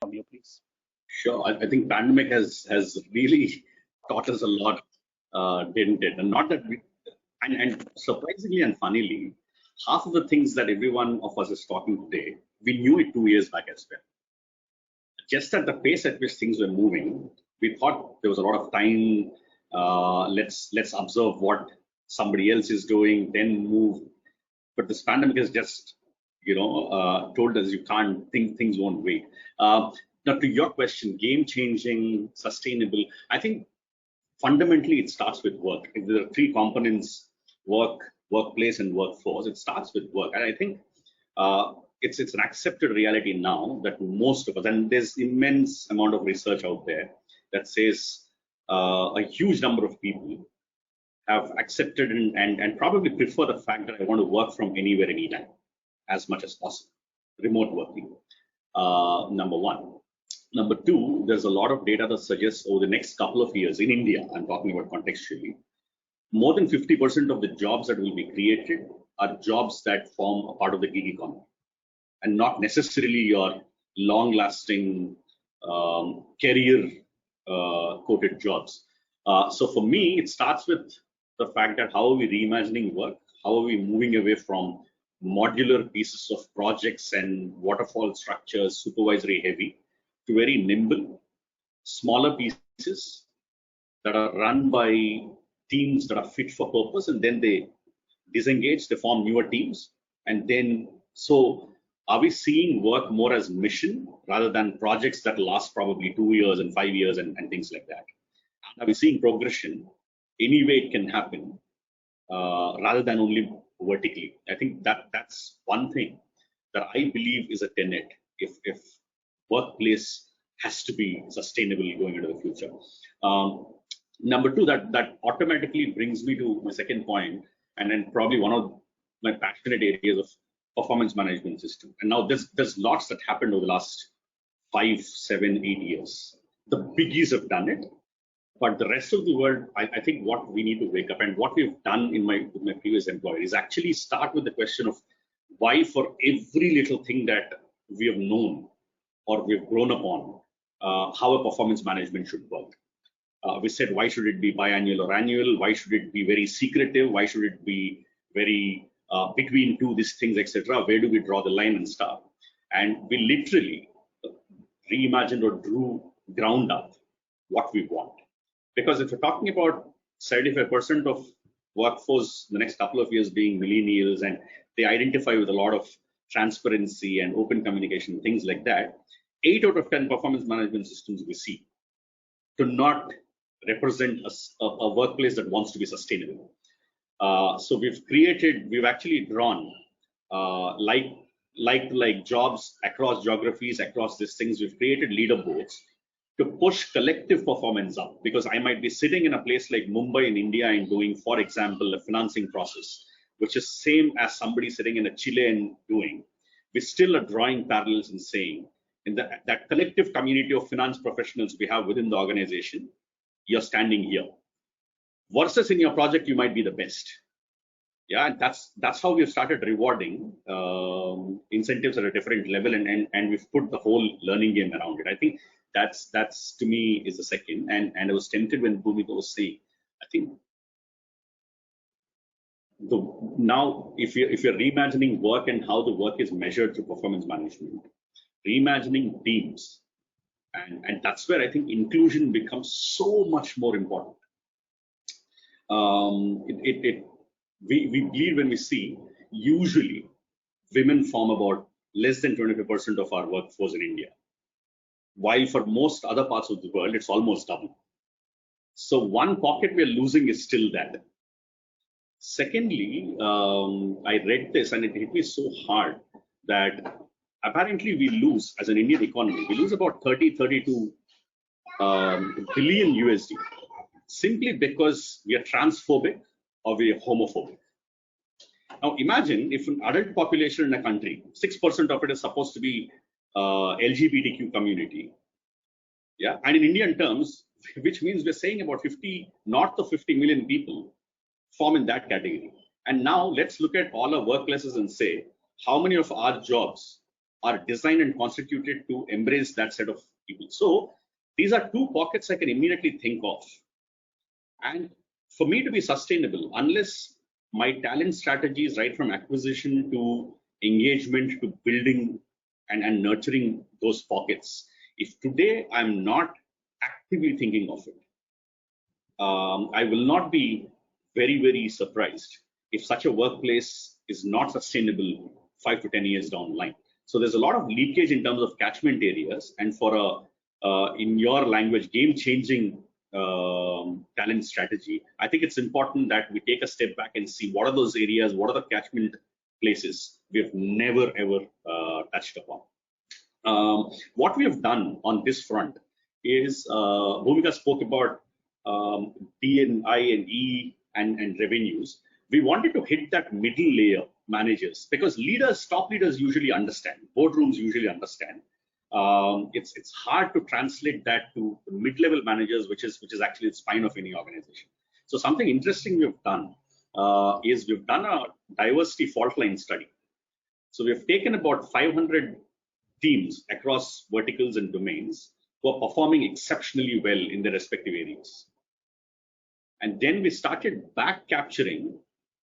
from you, please. Sure. I think pandemic has really taught us a lot, didn't it? And not that we, and surprisingly and funnily, half of the things that every one of us is talking today, we knew it 2 years back as well. Just at the pace at which things were moving, we thought there was a lot of time. Let's observe what somebody else is doing, then move. But this pandemic has just, told us you can't think things won't wait. Now, to your question, game changing, sustainable. I think fundamentally it starts with work. If there are three components: work, workplace, and workforce. It starts with work, and I think it's an accepted reality now that most of us, and there's immense amount of research out there that says a huge number of people have accepted and probably prefer the fact that I want to work from anywhere, anytime, as much as possible. Remote working, number one. Number two, there's a lot of data that suggests over the next couple of years in India, I'm talking about contextually, more than 50% of the jobs that will be created are jobs that form a part of the gig economy and not necessarily your long-lasting career quoted jobs. So for me, it starts with the fact that how are we reimagining work? How are we moving away from modular pieces of projects and waterfall structures, supervisory heavy, to very nimble, smaller pieces that are run by teams that are fit for purpose, and then they disengage, they form newer teams. And then, so are we seeing work more as mission rather than projects that last probably 2 years and 5 years and things like that? Are we seeing progression any way it can happen rather than only vertically? I think that's one thing that I believe is a tenet if workplace has to be sustainable going into the future. Number two, that automatically brings me to my second point, and then probably one of my passionate areas of performance management system. And now there's lots that happened over the last 5, 7, 8 years. The biggies have done it, but the rest of the world, I think what we need to wake up, and what we've done with my previous employer, is actually start with the question of why for every little thing that we have known or we've grown up on, how a performance management should work. We said, why should it be biannual or annual? Why should it be very secretive? Why should it be very between two these things, etc.? Where do we draw the line and stuff? And we literally reimagined or drew ground up what we want. Because if we're talking about 75% of workforce the next couple of years being millennials, and they identify with a lot of transparency and open communication, things like that, 8 out of 10 performance management systems we see do not represent a workplace that wants to be sustainable. So we've actually drawn like jobs across geographies, across these things. We've created leaderboards to push collective performance up, because I might be sitting in a place like Mumbai in India and doing, for example, a financing process, which is same as somebody sitting in a Chile and doing. We still are drawing parallels and saying, in that collective community of finance professionals we have within the organization, you're standing here. Versus in your project, you might be the best. Yeah, and that's how we've started rewarding incentives at a different level, and we've put the whole learning game around it. I think that's to me is the second. And I was tempted when Bhumika was saying, I think now if you're reimagining work and how the work is measured through performance management, reimagining teams, and that's where I think inclusion becomes so much more important. We believe when we see usually women form about less than 25% of our workforce in India, while for most other parts of the world it's almost double. So one pocket we're losing is still that. Secondly, I read this and it hit me so hard that apparently we lose, as an Indian economy, we lose about 32 billion USD simply because we are transphobic or we are homophobic. Now imagine if an adult population in a country, 6% of it is supposed to be LGBTQ community. Yeah, and in Indian terms, which means we're saying about north of 50 million people form in that category. And now let's look at all our workplaces and say, how many of our jobs are designed and constituted to embrace that set of people. So these are two pockets I can immediately think of. And for me to be sustainable, unless my talent strategies, right from acquisition to engagement to building and nurturing those pockets, if today I'm not actively thinking of it, I will not be very surprised if such a workplace is not sustainable 5 to 10 years down the line. So there's a lot of leakage in terms of catchment areas, and for in your language, game-changing talent strategy, I think it's important that we take a step back and see what are those areas, what are the catchment places we have never ever touched upon. What we have done on this front is Bhumika spoke about D and I and E and revenues. We wanted to hit that middle layer managers, because leaders, top leaders usually understand, boardrooms usually understand. It's hard to translate that to mid-level managers, which is actually the spine of any organization. So something interesting we've done is we've done a diversity fault line study. So we've taken about 500 teams across verticals and domains who are performing exceptionally well in their respective areas. And then we started back capturing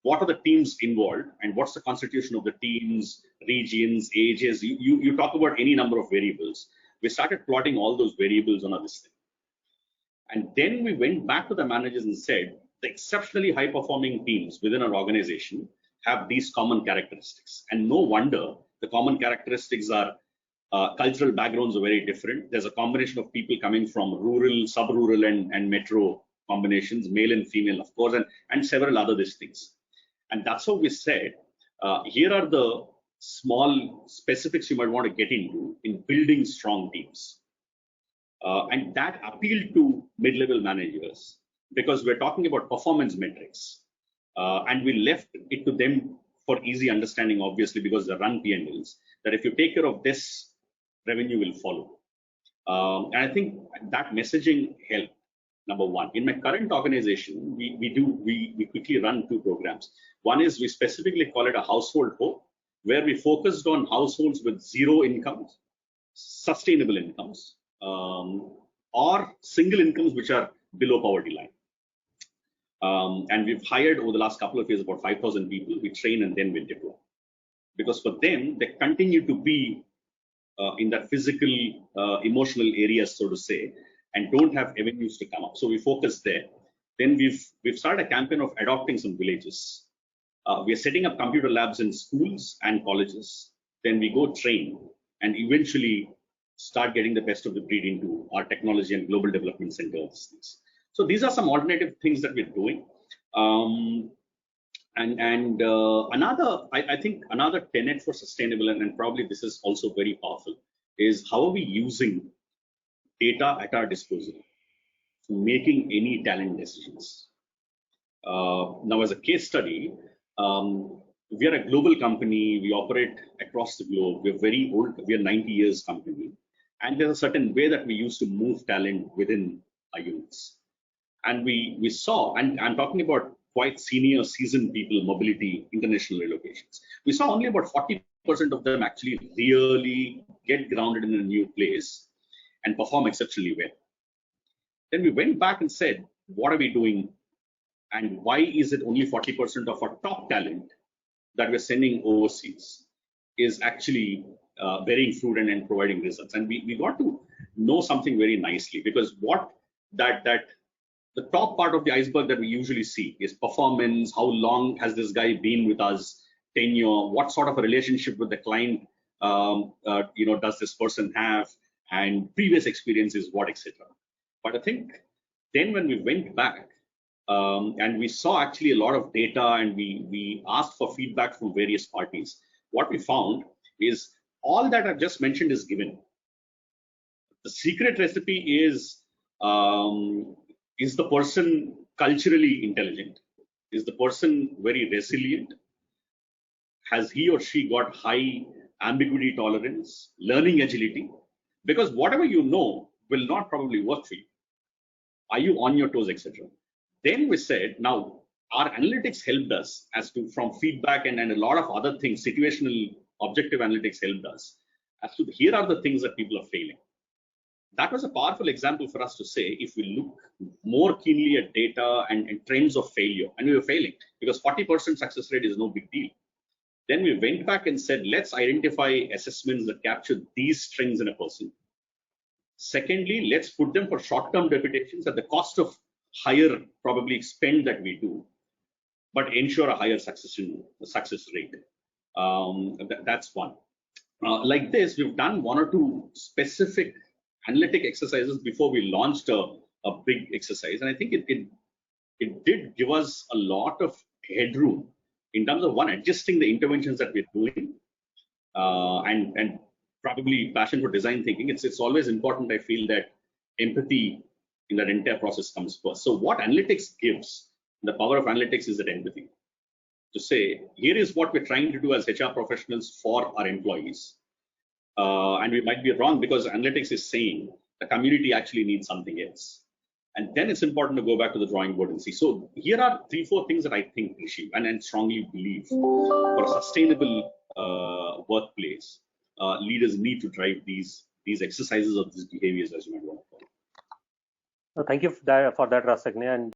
what are the teams involved and what's the constitution of the teams, regions, ages. You talk about any number of variables. We started plotting all those variables on our listing. And then we went back to the managers and said, the exceptionally high performing teams within our organization have these common characteristics. And no wonder the common characteristics are cultural backgrounds are very different. There's a combination of people coming from rural, sub-rural, and metro combinations, male and female, of course, and several other these things. And that's how we said, here are the small specifics you might want to get into in building strong teams. And that appealed to mid-level managers because we're talking about performance metrics. And we left it to them for easy understanding, obviously, because they run P&Ls, that if you take care of this, revenue will follow. And I think that messaging helped. Number one, in my current organization, we quickly run two programs. One is we specifically call it a household hope, where we focused on households with zero incomes, sustainable incomes, or single incomes which are below poverty line. And we've hired over the last couple of years about 5,000 people. We train and then we deploy. Because for them, they continue to be in that physical, emotional areas, so to say, and don't have avenues to come up. So we focus there. Then we've started a campaign of adopting some villages. We are setting up computer labs in schools and colleges. Then we go train and eventually start getting the best of the breed into our technology and global development centers. So these are some alternative things that we're doing. I think another tenet for sustainable, and probably this is also very powerful, is how are we using data at our disposal for making any talent decisions. Now, as a case study, we are a global company. We operate across the globe. We're very old. We're 90 years company. And there's a certain way that we used to move talent within our units. And we saw, and I'm talking about quite senior, seasoned people, mobility, international relocations. We saw only about 40% of them actually really get grounded in a new place and perform exceptionally well. Then we went back and said, what are we doing? And why is it only 40% of our top talent that we're sending overseas is actually bearing fruit and providing results? And we got to know something very nicely, because what the top part of the iceberg that we usually see is performance. How long has this guy been with us? Tenure. What sort of a relationship with the client does this person have? And previous experiences, what, etc. But I think then when we went back and we saw actually a lot of data and we asked for feedback from various parties, what we found is all that I've just mentioned is given. The secret recipe is the person culturally intelligent? Is the person very resilient? Has he or she got high ambiguity tolerance, learning agility? Because whatever you know will not probably work for you. Are you on your toes, etc.? Then we said, now our analytics helped us as to from feedback and a lot of other things, situational objective analytics helped us. as to here are the things that people are failing. That was a powerful example for us to say, if we look more keenly at data and trends of failure, and we were failing because 40% success rate is no big deal. Then we went back and said, let's identify assessments that capture these strengths in a person. Secondly, let's put them for short-term reputations at the cost of higher probably spend that we do, but ensure a higher success rate. That's one. Like this, we've done one or two specific analytic exercises before we launched a big exercise, and I think it did give us a lot of headroom in terms of one, adjusting the interventions that we're doing, and probably passion for design thinking. It's always important, I feel, that empathy in that entire process comes first. So what analytics gives, the power of analytics is that empathy. To say, here is what we're trying to do as HR professionals for our employees. And we might be wrong because analytics is saying the community actually needs something else. And then it's important to go back to the drawing board and see. So here are 3-4 things that I think, Rishi, and strongly believe for a sustainable workplace, leaders need to drive these exercises of these behaviors, as you might want to call it. Thank you for that, Rasagjna. And